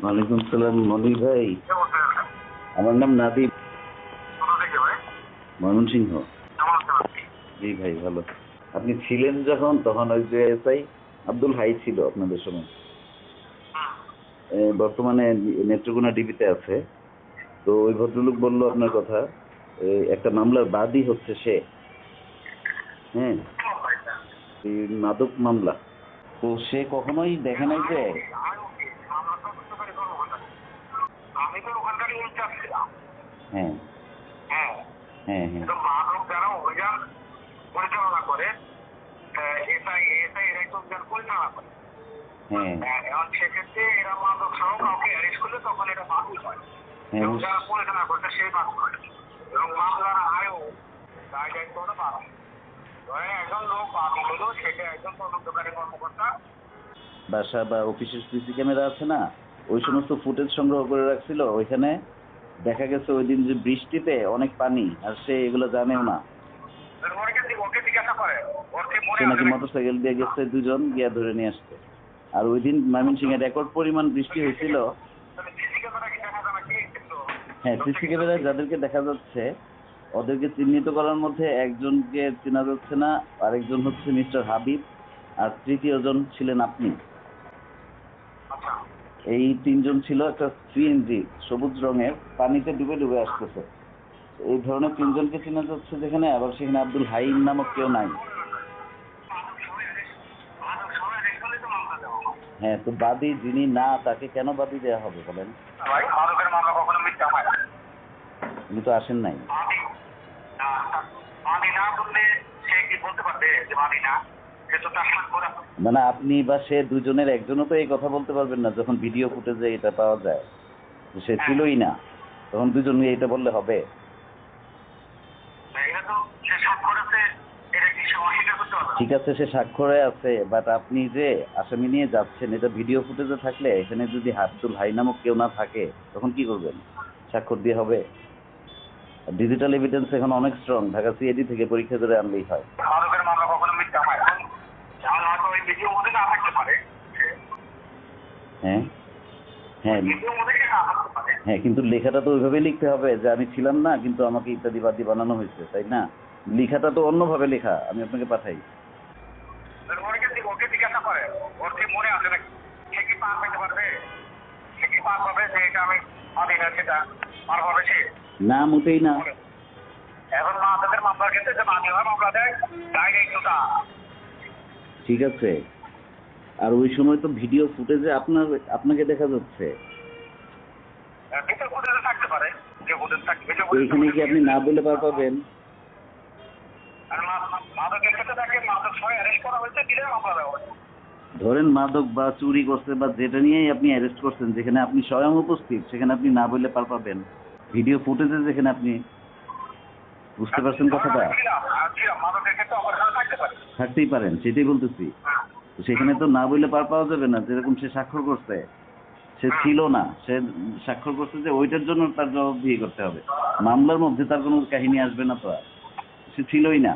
ওয়ালাইকুম সালাম মনির ভাই। আমার নাম নাদিম, ময়মনসিংহ। জি ভাই ভালো। আপনি ছিলেন যখন, তখন ওই যে এসআই আব্দুল হাই ছিল আপনাদের সময়। বর্তমানে নেত্রকোনা ডিবিতে আছে। তো ওই ভদ্রলোক বললো আপনার কথা, একটা মামলার বাদী হচ্ছে সে। হ্যাঁ, এই মাদক মামলা। তো সে কখনোই দেখে নাই যে। আমি তো ওখানকারই ইনচার্জ ছিলাম। হ্যাঁ হ্যাঁ, হ্যাঁ হ্যাঁ তো মাদক যারা অভিযান পরিচালনা করে, এসআই এরাই তো অভিযান পরিচালনা করে। হ্যাঁ এখন সেক্ষেত্রে এরা মাদক সহ কাউকে অ্যারেস্ট করলে তখন এটা বাতিল হয়, এবং যারা পরিচালনা করছে সেই বাতিল হয়, এবং মামলার আয়ও দায় দায়িত্ব হলো বাতিল। ধরেন একজন লোক বাতিল হলো, সেটা একজন তদন্তকারী কর্মকর্তা বাসা বা অফিসের সিসি ক্যামেরা আছে না, ওই সমস্ত ফুটেজ সংগ্রহ করে রাখছিল। ওইখানে দেখা গেছে ওই দিন যে বৃষ্টিতে অনেক পানি, আর সে এগুলো জানেও না। ওকে জিজ্ঞাসা করে সে নাকি মোটরসাইকেল দিয়ে গেছে, দুজন গিয়া ধরে নিয়ে আসছে। আর ওই দিন ময়মনসিংহে রেকর্ড পরিমাণ বৃষ্টি হয়েছিল। হ্যাঁ, সিসি ক্যামেরায় যাদেরকে দেখা যাচ্ছে ওদেরকে চিহ্নিত করার মধ্যে একজনকে চেনা যাচ্ছে না, আরেকজন হচ্ছে মিস্টার হাবিব, আর তৃতীয় জন ছিলেন আপনি। এই তিনজন ছিল একটা সিএনজি সবুজ রঙের, পানিতে ডুবে ডুবে আসতেছে। এই ধরনের তিনজনকে চেনা যাচ্ছে যেখানে, আবার সেখানে আব্দুল হাই নামক কেউ নাই। হ্যাঁ, তো বাদী যিনি না, তাকে কেন বাদী দেওয়া হবে বলেন? উনি তো আসেন নাই। মানে আপনি বা সে দুজনের একজনও তো এই কথা বলতে পারবেন না, যখন ভিডিও ফুটেজে এটা পাওয়া যায় সে ছিলই না, তখন দুজন এটা বললে হবে? ঠিক আছে, সে স্বাক্ষরে আছে, বাট আপনি যে আসামি নিয়ে যাচ্ছেন, এটা ভিডিও ফুটেজে থাকলে এখানে যদি আব্দুল হাই নামক কেউ না থাকে তখন কি করবেন? স্বাক্ষর দিয়ে হবে? ডিজিটাল এভিডেন্স এখন অনেক স্ট্রং, ঢাকা সিআইডি থেকে পরীক্ষা করে আনলেই হয়। হ্যাঁ হ্যাঁ হ্যাঁ, কিন্তু লেখাটা তো ওইভাবে লিখতে হবে যে আমি ছিলাম না, কিন্তু আমাকে ইত্যাদি বাদী বানানো হয়েছে, তাই না? লেখাটা তো অন্যভাবে লেখা, আমি আপনাকে পাঠাই। না, মোটেই না। ঠিক আছে, আর ওই সময় তো ভিডিও ফুটেজে আপনাকে দেখা যাচ্ছে। এইখানে কি আপনি না বলে পার পাবেন? ধরেন মাদক বা চুরি করছে বা যেটা নিয়েই আপনি অ্যারেস্ট করছেন, যেখানে আপনি স্বয়ং উপস্থিত, সেখানে আপনি না বললে পার পাবেন? ভিডিও ফুটেজে যেখানে আপনি, বুঝতে পারছেন কথাটা? থাকতেই পারেন, সেটাই বলতেছি। সেখানে তো না বললে পার পাওয়া যাবে না। যেরকম সে স্বাক্ষর করছে, সে ছিল না, সে স্বাক্ষর করছে যে ওইটার জন্য তার জবাবদিহি করতে হবে। মামলার মধ্যে তার কোনো কাহিনী আসবে না তো। সে ছিলই না,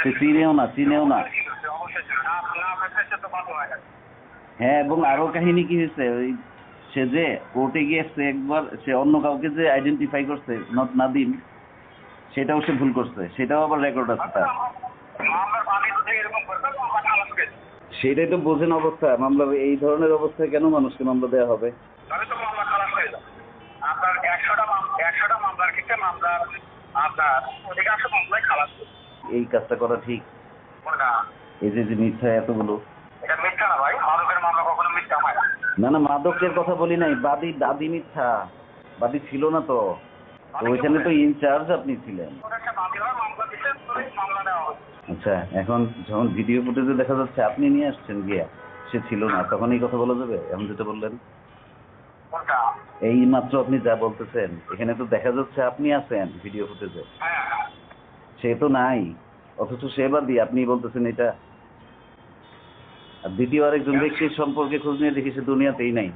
সে চিনেও না। হ্যাঁ, এবং আরো কাহিনী কি হয়েছে, ওই সে যে কোর্টে গিয়েছে একবার, সে অন্য কাউকে যে আইডেন্টিফাই করছে, নট নাদিম, সেটাও সে ভুল করছে, সেটাও আবার রেকর্ড আছে তার। সেটাই তো বোঝেন অবস্থা। মামলা এই ধরনের অবস্থায় কেন মানুষকে মামলা দেওয়া হবে? এই কাজটা করা ঠিক? এই যে মিথ্যা এতগুলো। না না, মাদকের কথা বলি নাই, বাদী মিথ্যা। বাদী ছিল না তো, ওইখানে তো ইনচার্জ আপনি ছিলেন। আচ্ছা, এখন যখন ভিডিও ফুটেজে দেখা যাচ্ছে আপনি নিয়ে আসছেন গিয়া, সে ছিল না, তখন এই কথা বলা যাবে? এখন যেটা বললেন, এই মাত্র আপনি যা বলতেছেন, এখানে তো দেখা যাচ্ছে আপনি আছেন ভিডিও ফুটেজে, সে তো নাই, অথচ সে বাদী, আপনি বলতেছেন এটা। আর দ্বিতীয় আরেকজন ব্যক্তির সম্পর্কে খোঁজ নিয়ে দেখি সে দুনিয়াতেই নাই।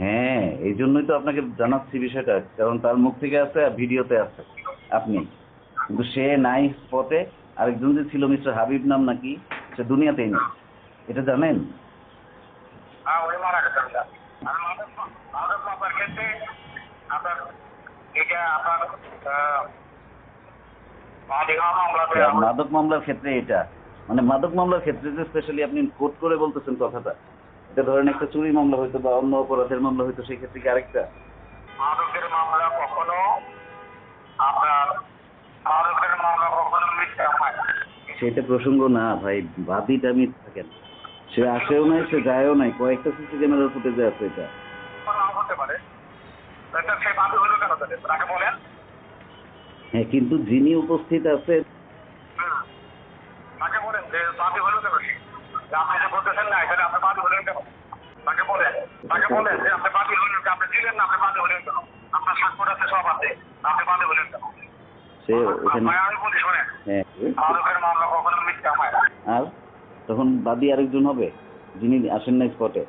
হ্যাঁ, এই জন্যই তো আপনাকে জানাচ্ছি বিষয়টা, কারণ তার মুখ থেকে আছে আর ভিডিওতে আছে আপনি, কিন্তু সে নাই স্পটে। আরেকজন যে ছিল মিস্টার হাবিব নাম নাকি, সে দুনিয়াতেই নেই, এটা জানেন? হ্যাঁ, উনি মারা গেছেন স্যার। আর মাদক মামলার ক্ষেত্রে আপনার এটা আপনার মামলাতে মাদক মামলার ক্ষেত্রে এটা, মানে মাদক মামলার ক্ষেত্রে যে স্পেশালি আপনি কোট করে বলতেছেন কথাটা, এটা ধরেন একটা চুরি মামলা হইতো বা অন্য অপরাধের মামলা হইতো, সেই ক্ষেত্রে কি আরেকটা? মাদকের মামলা কখনো আপনার মাদকের মামলা কখনো মিথ্যা হয় না। সেটা প্রসঙ্গ না ভাই, বাদীটা আমি থাকেন, সে আসেও নাই, সে যায়ও নাই, কয়েকটা সিসি ক্যামেরার ফুটেজে আছে এটা। নাও হতে পারে, এটা সে বাদী হলো কেন তাদের তাকে বলেন। হ্যাঁ, কিন্তু যিনি উপস্থিত আছে তাকে বলেন যে বাদী হলো কেন সে, যে আপনি যে বলতেছেন না এখানে আপনি বাদী হলেন কেন, তাকে বলেন যে আপনি বাদী হলেন, আপনি ছিলেন না, আপনি বাদী হলেন কেন, আপনার স্বাক্ষর আছে সব আছে, আপনি বাদী হলেন কেন। সে ওখানে, ভাই আমি বলি শোনেন, হ্যাঁ, মাদকের মামলা কখনো মিথ্যা হয় না। আর তখন বাদী আরেকজন হবে যিনি আসেন নাই স্পটে।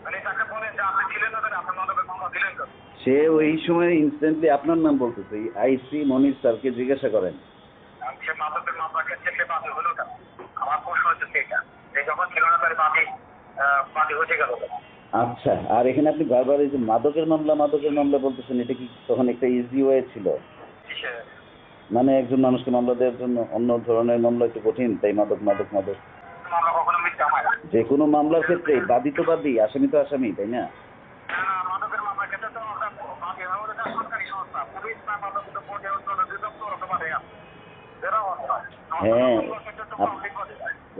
মানে তাকে বলেন যে আপনি ছিলেন না, তাহলে আপনি মাদকের মামলা দিলেন কেন। সে ওই সময় ইনস্ট্যান্টলি আপনার নাম বলতেছে, আইসি মনির স্যারকে জিজ্ঞাসা করেন। সে মাদকের মামলা ক্ষেত্রে সে বাদী হলো কেন, আমার প্রশ্ন হচ্ছে সেটা, যে যখন ছিল না তার বাদী হয়ে গেল কেন। আচ্ছা, আর এখানে আপনি বারবার এই যে মাদকের মামলা বলতেছেন, এটা কি তখন একটা ইজি ওয়ে ছিল? কিসে? মানে একজন মানুষকে মামলা দেওয়ার জন্য অন্য ধরনের মামলা একটু কঠিন, তাই মাদক। মামলা কখনো মিথ্যা হয় না। যে কোনো মামলার ক্ষেত্রে বাদী তো বাদী, আসামি তো আসামি, তাই না? মাদকের মামলার ক্ষেত্রে তো আমরা বাদী হয়ে ওঠা সরকারি সংস্থা, পুলিশ বা মাদক বোর্ডে অধিদপ্তর অথবা হ্যাঁ,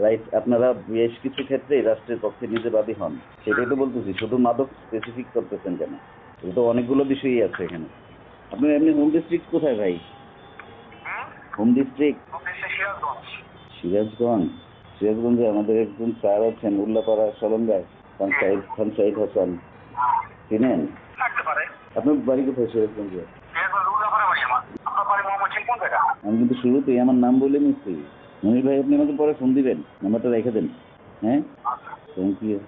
রাইট, আপনারা বেশ কিছু ক্ষেত্রে রাষ্ট্রের পক্ষে নিজে বাদী হন, সেটাই তো বলতেছি। শুধু মাদক স্পেসিফিক করতেছেন কেন? এটা তো অনেকগুলো বিষয়ই আছে এখানে। আপনার এমনি হোম ডিস্ট্রিক্ট কোথায় ভাই? হোম ডিস্ট্রিক্ট সিরাজগঞ্জে আমাদের একজন স্যার আছেন উল্লাপাড়া সলঙ্গায়, খান সাইদ হাসান, চিনেন? থাকতে পারে। আপনার বাড়ি কোথায় সিরাজগঞ্জে? আমি কিন্তু শুরুতেই আমার নাম বলে নিচ্ছি। মনির ভাই, আপনি আমাকে পরে ফোন দিবেন, নাম্বারটা রেখে দেন। হ্যাঁ, থ্যাংক ইউ।